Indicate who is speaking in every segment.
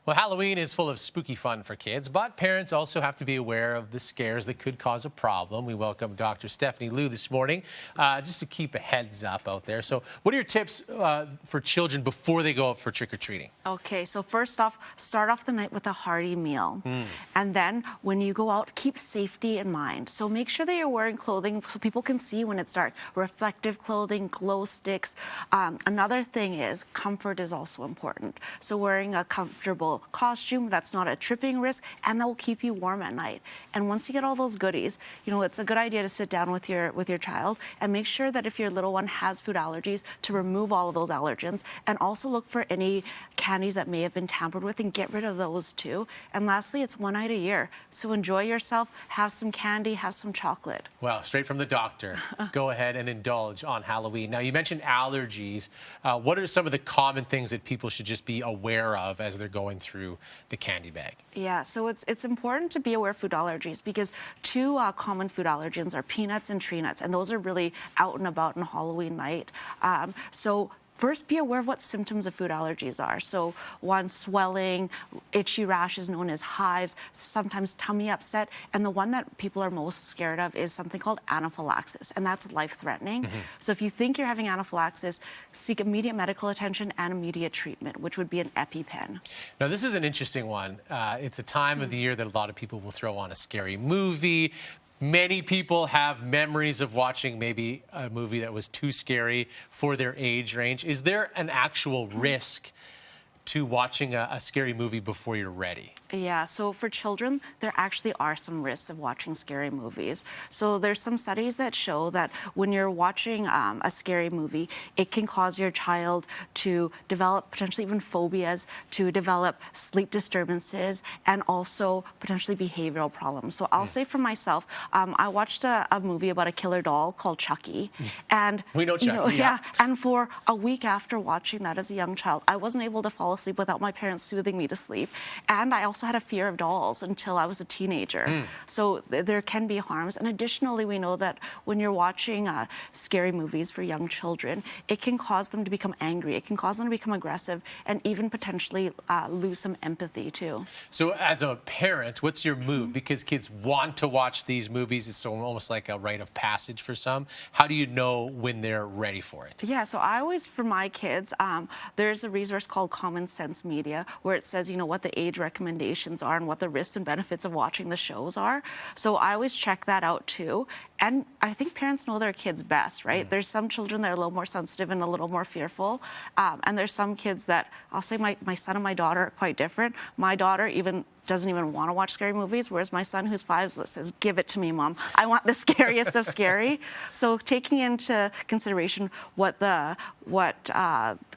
Speaker 1: Well, Halloween is full of spooky fun for kids, but parents also have to be aware of the scares that could cause a problem. We welcome Dr. Stephanie Liu this morning just to keep a heads up out there. So what are your tips for children before they go out for trick-or-treating?
Speaker 2: Okay, so first off, start off the night with a hearty meal. And then when you go out, keep safety in mind. So make sure that you're wearing clothing so people can see when it's dark. Reflective clothing, glow sticks. Another thing is comfort is also important. So wearing a comfortable costume that's not a tripping risk and that will keep you warm at night. And once you get all those goodies, you know, it's a good idea to sit down with your child and make sure that if your little one has food allergies, to remove all of those allergens, and also look for any candies that may have been tampered with and get rid of those too. And lastly, it's one night a year, so enjoy yourself, have some candy, have some chocolate.
Speaker 1: Well, straight from the doctor. Go ahead and indulge on Halloween. Now, you mentioned allergies. What are some of the common things that people should just be aware of as they're going through the candy bag?
Speaker 2: Yeah, so it's important to be aware of food allergies because two common food allergens are peanuts and tree nuts, and those are really out and about on Halloween night. So first, be aware of what symptoms of food allergies are. So one, swelling, itchy rashes known as hives, sometimes tummy upset, and the one that people are most scared of is something called anaphylaxis, and that's life-threatening. So if you think you're having anaphylaxis, seek immediate medical attention and immediate treatment, which would be an EpiPen.
Speaker 1: Now, this is an interesting one. It's a time of the year that a lot of people will throw on a scary movie. Many people have memories of watching maybe a movie that was too scary for their age range. Is there an actual risk to watching a scary movie before you're ready?
Speaker 2: Yeah, so for children, there actually are some risks of watching scary movies. So there's some studies that show that when you're watching a scary movie, it can cause your child to develop potentially even phobias, to develop sleep disturbances, and also potentially behavioral problems. So I'll say for myself, I watched a movie about a killer doll called Chucky. And
Speaker 1: we know Chucky,
Speaker 2: yeah. And for a week after watching that as a young child, I wasn't able to fall asleep without my parents soothing me to sleep. And I also had a fear of dolls until I was a teenager. So there can be harms. And additionally, we know that when you're watching scary movies for young children, it can cause them to become angry. It can cause them to become aggressive and even potentially lose some empathy too.
Speaker 1: So as a parent, what's your move? Because kids want to watch these movies. It's almost like a rite of passage for some. How do you know when they're ready for it?
Speaker 2: Yeah, so I always, for my kids, there's a resource called Common Sense Media where it says, you know, what the age recommendations are and what the risks and benefits of watching the shows are. So I always check that out too. And I think parents know their kids best, right? There's some children that are a little more sensitive and a little more fearful. And there's some kids that, I'll say my son and my daughter are quite different. My daughter doesn't even want to watch scary movies, whereas my son, who's 5, says, "Give it to me, Mom. I want the scariest of scary." So taking into consideration what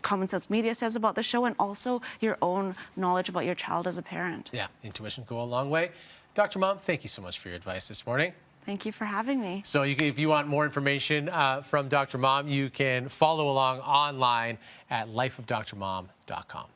Speaker 2: Common Sense Media says about the show and also your own knowledge about your child as a parent.
Speaker 1: Yeah, intuition go a long way. Dr. Mom, thank you so much for your advice this morning.
Speaker 2: Thank you for having me.
Speaker 1: So if you want more information from Dr. Mom, you can follow along online at lifeofdrmom.com.